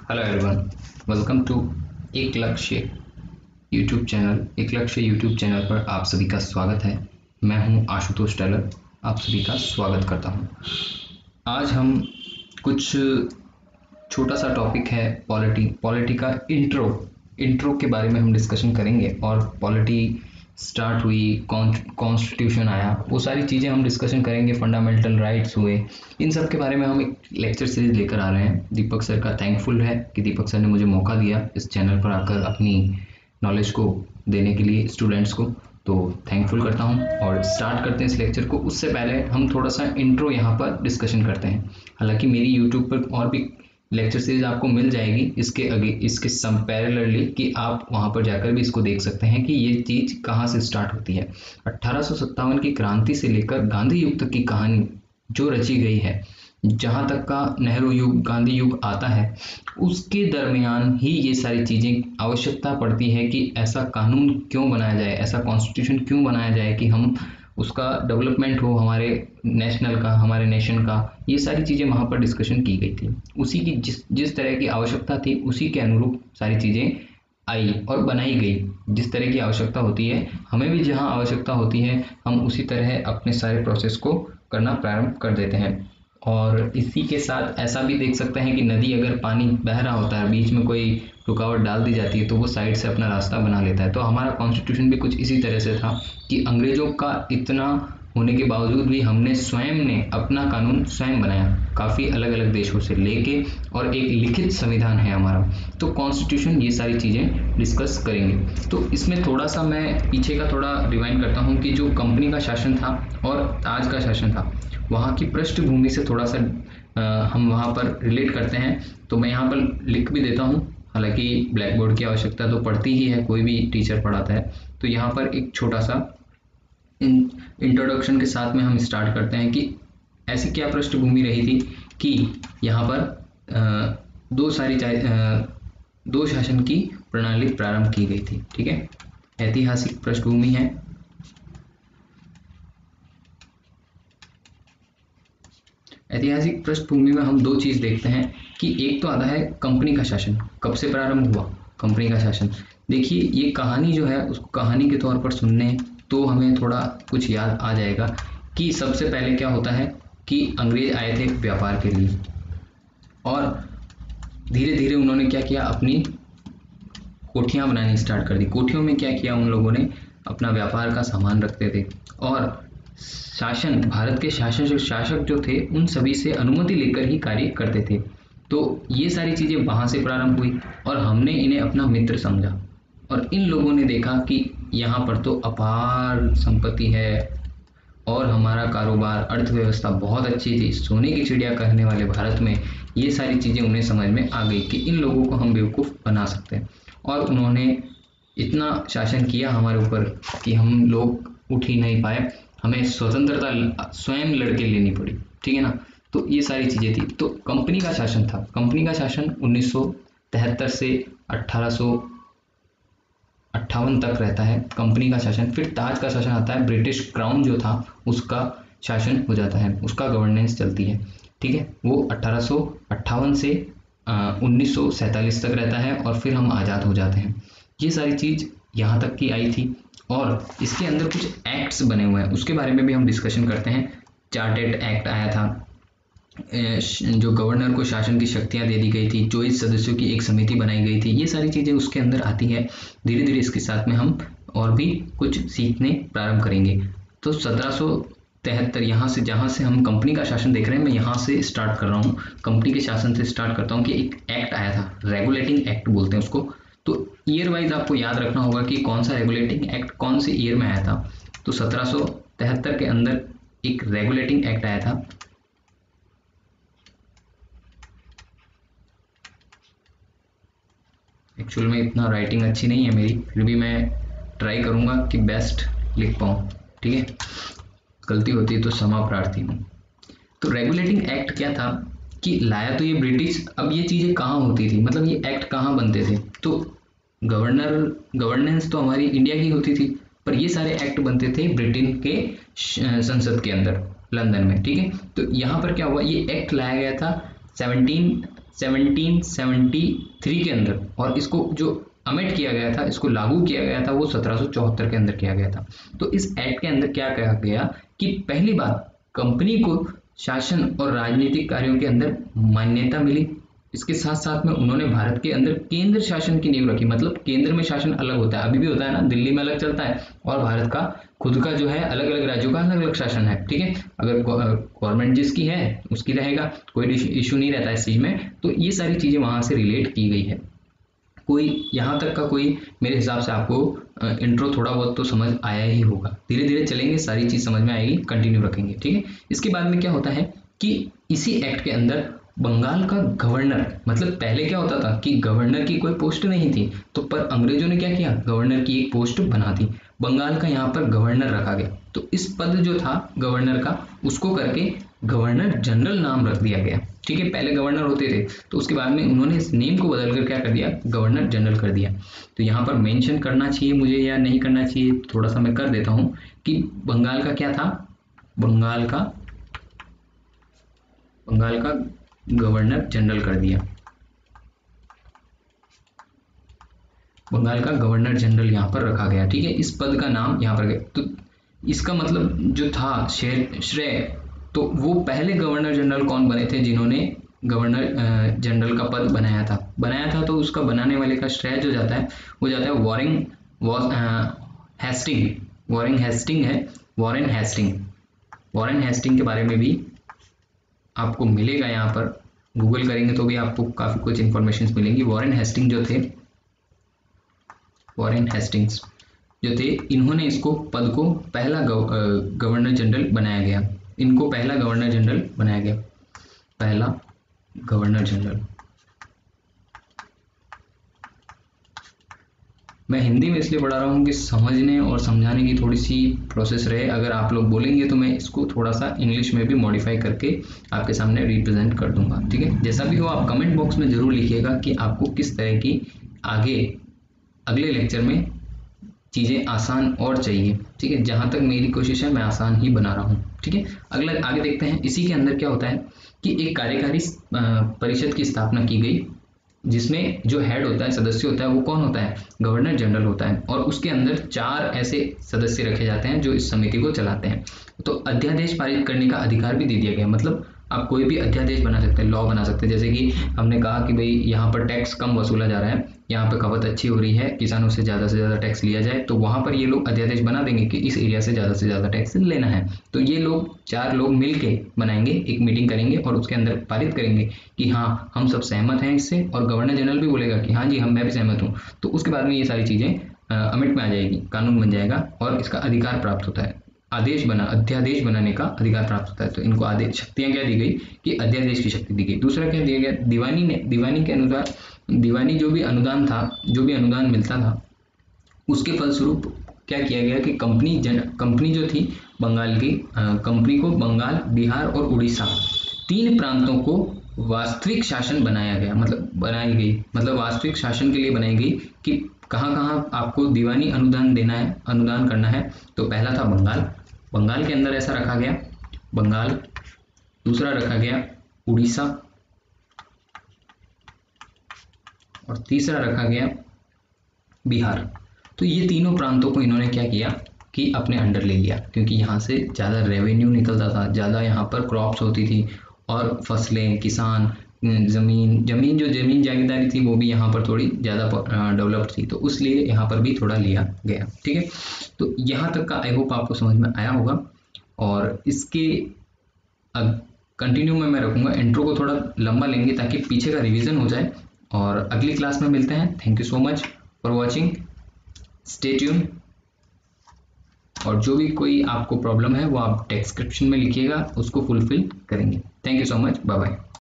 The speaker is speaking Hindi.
हेलो एवरीवन, वेलकम टू एक लक्ष्य यूट्यूब चैनल। एक लक्ष्य यूट्यूब चैनल पर आप सभी का स्वागत है। मैं हूं आशुतोष टेलर, आप सभी का स्वागत करता हूं। आज हम कुछ छोटा सा टॉपिक है पॉलिटी का इंट्रो के बारे में हम डिस्कशन करेंगे। और पॉलिटी स्टार्ट हुई, कॉन्स्टिट्यूशन आया, वो सारी चीज़ें हम डिस्कशन करेंगे। फंडामेंटल राइट्स हुए, इन सब के बारे में हम एक लेक्चर सीरीज लेकर आ रहे हैं। दीपक सर का थैंकफुल है कि दीपक सर ने मुझे मौका दिया इस चैनल पर आकर अपनी नॉलेज को देने के लिए स्टूडेंट्स को, तो थैंकफुल करता हूं। और स्टार्ट करते हैं इस लेक्चर को। उससे पहले हम थोड़ा सा इंट्रो यहाँ पर डिस्कशन करते हैं। हालांकि मेरी यूट्यूब पर और भी लेक्चर सीरीज आपको मिल जाएगी इसके पैरेलली, कि आप वहां पर जाकर भी इसको देख सकते हैं कि ये चीज कहाँ से स्टार्ट होती है। 1857 की क्रांति से लेकर गांधी युग तक की कहानी जो रची गई है, जहां तक का नेहरू युग, गांधी युग आता है, उसके दरमियान ही ये सारी चीजें आवश्यकता पड़ती है कि ऐसा कानून क्यों बनाया जाए, ऐसा कॉन्स्टिट्यूशन क्यों बनाया जाए कि हम उसका डेवलपमेंट हो, हमारे नेशनल का, हमारे नेशन का। ये सारी चीज़ें वहाँ पर डिस्कशन की गई थी। उसी की जिस तरह की आवश्यकता थी, उसी के अनुरूप सारी चीज़ें आई और बनाई गई। जिस तरह की आवश्यकता होती है, हमें भी जहाँ आवश्यकता होती है, हम उसी तरह अपने सारे प्रोसेस को करना प्रारंभ कर देते हैं। और इसी के साथ ऐसा भी देख सकते हैं कि नदी अगर पानी बह रहा होता है, बीच में कोई रुकावट डाल दी जाती है, तो वो साइड से अपना रास्ता बना लेता है। तो हमारा कॉन्स्टिट्यूशन भी कुछ इसी तरह से था कि अंग्रेजों का इतना होने के बावजूद भी हमने स्वयं ने अपना कानून स्वयं बनाया, काफ़ी अलग अलग देशों से लेके, और एक लिखित संविधान है हमारा। तो कॉन्स्टिट्यूशन, ये सारी चीज़ें डिस्कस करेंगे। तो इसमें थोड़ा सा मैं पीछे का थोड़ा रिवाइंड करता हूँ कि जो कंपनी का शासन था और आज का शासन था, वहाँ की पृष्ठभूमि से थोड़ा सा हम वहाँ पर रिलेट करते हैं। तो मैं यहाँ पर लिख भी देता हूँ, हालांकि ब्लैक बोर्ड की आवश्यकता तो पड़ती ही है, कोई भी टीचर पढ़ाता है। तो यहाँ पर एक छोटा सा इंट्रोडक्शन के साथ में हम स्टार्ट करते हैं कि ऐसी क्या पृष्ठभूमि रही थी कि यहाँ पर दो शासन की प्रणाली प्रारंभ की गई थी। ठीक है, ऐतिहासिक पृष्ठभूमि है। ऐतिहासिक पृष्ठभूमि में हम दो चीज देखते हैं कि एक तो आता है कंपनी का शासन। कब से प्रारंभ हुआ कंपनी का शासन? देखिए, ये कहानी जो है, उसको कहानी के तौर पर सुनने तो हमें थोड़ा कुछ याद आ जाएगा कि सबसे पहले क्या होता है कि अंग्रेज आए थे व्यापार के लिए, और धीरे धीरे उन्होंने क्या किया, अपनी कोठियां बनानी स्टार्ट कर दी। कोठियों में क्या किया, उन लोगों ने अपना व्यापार का सामान रखते थे, और शासन, भारत के शासक जो थे, उन सभी से अनुमति लेकर ही कार्य करते थे। तो ये सारी चीजें वहां से प्रारंभ हुई, और हमने इन्हें अपना मित्र समझा। और इन लोगों ने देखा कि यहाँ पर तो अपार संपत्ति है, और हमारा कारोबार, अर्थव्यवस्था बहुत अच्छी थी, सोने की चिड़िया कहने वाले भारत में ये सारी चीजें उन्हें समझ में आ गई कि इन लोगों को हम बेवकूफ बना सकते हैं। और उन्होंने इतना शासन किया हमारे ऊपर कि हम लोग उठ ही नहीं पाए, हमें स्वतंत्रता स्वयं लड़के लेनी पड़ी। ठीक है ना? तो ये सारी चीजें थी। तो कंपनी का शासन था। कंपनी का शासन 1973 से 1858 तक रहता है, कंपनी का शासन। फिर ताज का शासन आता है, ब्रिटिश क्राउन जो था उसका शासन हो जाता है, उसका गवर्नेंस चलती है। ठीक है, वो 1858 से 1947 तक रहता है, और फिर हम आज़ाद हो जाते हैं। ये सारी चीज़ यहाँ तक की आई थी, और इसके अंदर कुछ एक्ट्स बने हुए हैं, उसके बारे में भी हम डिस्कशन करते हैं। चार्टेड एक्ट आया था, जो गवर्नर को शासन की शक्तियां दे दी गई थी, 24 सदस्यों की एक समिति बनाई गई थी। ये सारी चीज़ें उसके अंदर आती है। धीरे धीरे इसके साथ में हम और भी कुछ सीखने प्रारंभ करेंगे। तो 1773, यहाँ से जहाँ से हम कंपनी का शासन देख रहे हैं, मैं यहाँ से स्टार्ट कर रहा हूँ, कंपनी के शासन से स्टार्ट करता हूँ कि एक एक्ट आया था, रेगुलेटिंग एक्ट बोलते हैं उसको। तो ईयर वाइज आपको याद रखना होगा कि कौन सा रेगुलेटिंग एक्ट कौन से ईयर में आया था। तो 1773 के अंदर एक रेगुलेटिंग एक्ट आया था। एक्चुअल में इतना राइटिंग अच्छी नहीं है मेरी, फिर भी मैं ट्राई करूंगा कि बेस्ट लिख पाऊँ। ठीक है, गलती होती है तो क्षमा प्रार्थी हूँ। तो रेगुलेटिंग एक्ट क्या था कि लाया तो ये ब्रिटिश। अब ये चीज़ें कहाँ होती थी, मतलब ये एक्ट कहाँ बनते थे? तो गवर्नेंस तो हमारी इंडिया की होती थी, पर ये सारे एक्ट बनते थे ब्रिटेन के संसद के अंदर, लंदन में। ठीक है, तो यहाँ पर क्या हुआ, ये एक्ट लाया गया था 1773 के अंदर, और इसको जो अमेंड किया गया था, इसको लागू किया गया था, वो 1774 के अंदर किया गया था। तो इस एक्ट के अंदर क्या कहा गया कि पहली बार कंपनी को शासन और राजनीतिक कार्यों के अंदर मान्यता मिली। इसके साथ साथ में उन्होंने भारत के अंदर केंद्र शासन की नींव रखी। मतलब केंद्र में शासन अलग होता है, अभी भी होता है ना, दिल्ली में अलग चलता है, और भारत का खुद का जो है अलग अलग राज्यों का अलग अलग शासन है, ठीक है। अगर गवर्नमेंट जिसकी है उसकी रहेगा, कोई इशू नहीं रहता इस चीज में। तो ये सारी चीजें वहां से रिलेट की गई है। कोई यहाँ तक का कोई मेरे हिसाब से आपको इंट्रो थोड़ा बहुत तो समझ आया ही होगा। धीरे धीरे चलेंगे, सारी चीज समझ में आएगी, कंटिन्यू रखेंगे, ठीक है। इसके बाद में क्या होता है कि इसी एक्ट के अंदर बंगाल का गवर्नर, मतलब पहले क्या होता था कि गवर्नर की कोई पोस्ट नहीं थी, तो पर अंग्रेजों ने क्या किया, गवर्नर की एक पोस्ट बना दी, बंगाल का यहाँ पर गवर्नर रखा गया। तो इस पद जो था गवर्नर का, उसको करके गवर्नर जनरल नाम रख दिया गया, ठीक है। पहले गवर्नर होते थे, तो उसके बाद में उन्होंने इस नेम को बदलकर क्या कर दिया, गवर्नर जनरल कर दिया। तो यहाँ पर मेंशन करना चाहिए मुझे या नहीं करना चाहिए, थोड़ा सा मैं कर देता हूँ कि बंगाल का क्या था, बंगाल का गवर्नर जनरल कर दिया, बंगाल का गवर्नर जनरल यहाँ पर रखा गया, ठीक है। इस पद का नाम यहाँ पर गया। तो इसका मतलब जो था श्रेय, तो वो पहले गवर्नर जनरल कौन बने थे, जिन्होंने गवर्नर जनरल का पद बनाया था। तो उसका बनाने वाले का श्रेय जो जाता है वो जाता है वॉरेन हेस्टिंग के बारे में भी आपको मिलेगा, यहाँ पर गूगल करेंगे तो भी आपको काफी कुछ इंफॉर्मेशन मिलेंगी। वॉरेन हेस्टिंग्स जो थे, इन्होंने इसको पद को पहला गवर्नर जनरल बनाया गया, इनको पहला गवर्नर जनरल बनाया गया, पहला गवर्नर जनरल। मैं हिंदी में इसलिए पढ़ा रहा हूँ कि समझने और समझाने की थोड़ी सी प्रोसेस रहे। अगर आप लोग बोलेंगे तो मैं इसको थोड़ा सा इंग्लिश में भी मॉडिफाई करके आपके सामने रिप्रेजेंट कर दूंगा, ठीक है। जैसा भी हो आप कमेंट बॉक्स में जरूर लिखिएगा कि आपको किस तरह की अगले लेक्चर में चीज़ें आसान और चाहिए, ठीक है। जहां तक मेरी कोशिश है मैं आसान ही बना रहा हूँ, ठीक है। आगे देखते हैं। इसी के अंदर क्या होता है कि एक कार्यकारी परिषद की स्थापना की गई, जिसमें जो हेड होता है, सदस्य होता है, वो कौन होता है, गवर्नर जनरल होता है। और उसके अंदर 4 ऐसे सदस्य रखे जाते हैं जो इस समिति को चलाते हैं। तो अध्यादेश पारित करने का अधिकार भी दे दिया गया, मतलब आप कोई भी अध्यादेश बना सकते हैं, लॉ बना सकते हैं। जैसे कि हमने कहा कि भाई यहाँ पर टैक्स कम वसूला जा रहा है, यहाँ पर खपत अच्छी हो रही है, किसानों से ज़्यादा टैक्स लिया जाए, तो वहाँ पर ये लोग अध्यादेश बना देंगे कि इस एरिया से ज़्यादा टैक्स लेना है। तो ये लोग 4 लोग मिल के बनाएंगे, एक मीटिंग करेंगे और उसके अंदर पारित करेंगे कि हाँ हम सब सहमत हैं इससे, और गवर्नर जनरल भी बोलेगा कि हाँ जी मैं भी सहमत हूँ। तो उसके बाद में ये सारी चीज़ें अमेंड में आ जाएगी, कानून बन जाएगा, और इसका अधिकार प्राप्त होता है, अध्यादेश बनाने का अधिकार प्राप्त होता है। तो इनको आदेश शक्तियां क्या दी गई कि अध्यादेश की शक्ति दी गई। दूसरा क्या दिया गया, दीवानी के अनुसार, दीवानी जो भी अनुदान मिलता था, उसके फलस्वरूप क्या किया गया कि कंपनी जो थी बंगाल की, कंपनी को बंगाल, बिहार और उड़ीसा 3 प्रांतों को वास्तविक शासन मतलब वास्तविक शासन के लिए बनाई गई कि कहाँ आपको दीवानी अनुदान करना है। तो पहला था बंगाल के अंदर ऐसा रखा गया, बंगाल। दूसरा रखा गया उड़ीसा, और तीसरा रखा गया बिहार। तो ये तीनों प्रांतों को इन्होंने क्या किया कि अपने अंडर ले लिया, क्योंकि यहाँ से ज़्यादा रेवेन्यू निकलता था, ज़्यादा यहाँ पर क्रॉप्स होती थी, और फसलें, किसान, जमीन जागीरदारी थी, वो भी यहाँ पर थोड़ी ज़्यादा डेवलप्ड थी। तो उसलिए यहाँ पर भी थोड़ा लिया गया, ठीक है। तो यहाँ तक का आई होप आपको समझ में आया होगा, और इसके कंटिन्यू में मैं रखूँगा। इंट्रो को थोड़ा लंबा लेंगे ताकि पीछे का रिविज़न हो जाए, और अगली क्लास में मिलते हैं। Thank you so much for watching, stay tune. और जो भी कोई आपको प्रॉब्लम है वो आप डिस्क्रिप्शन में लिखिएगा, उसको फुलफिल करेंगे। Thank you so much, bye bye.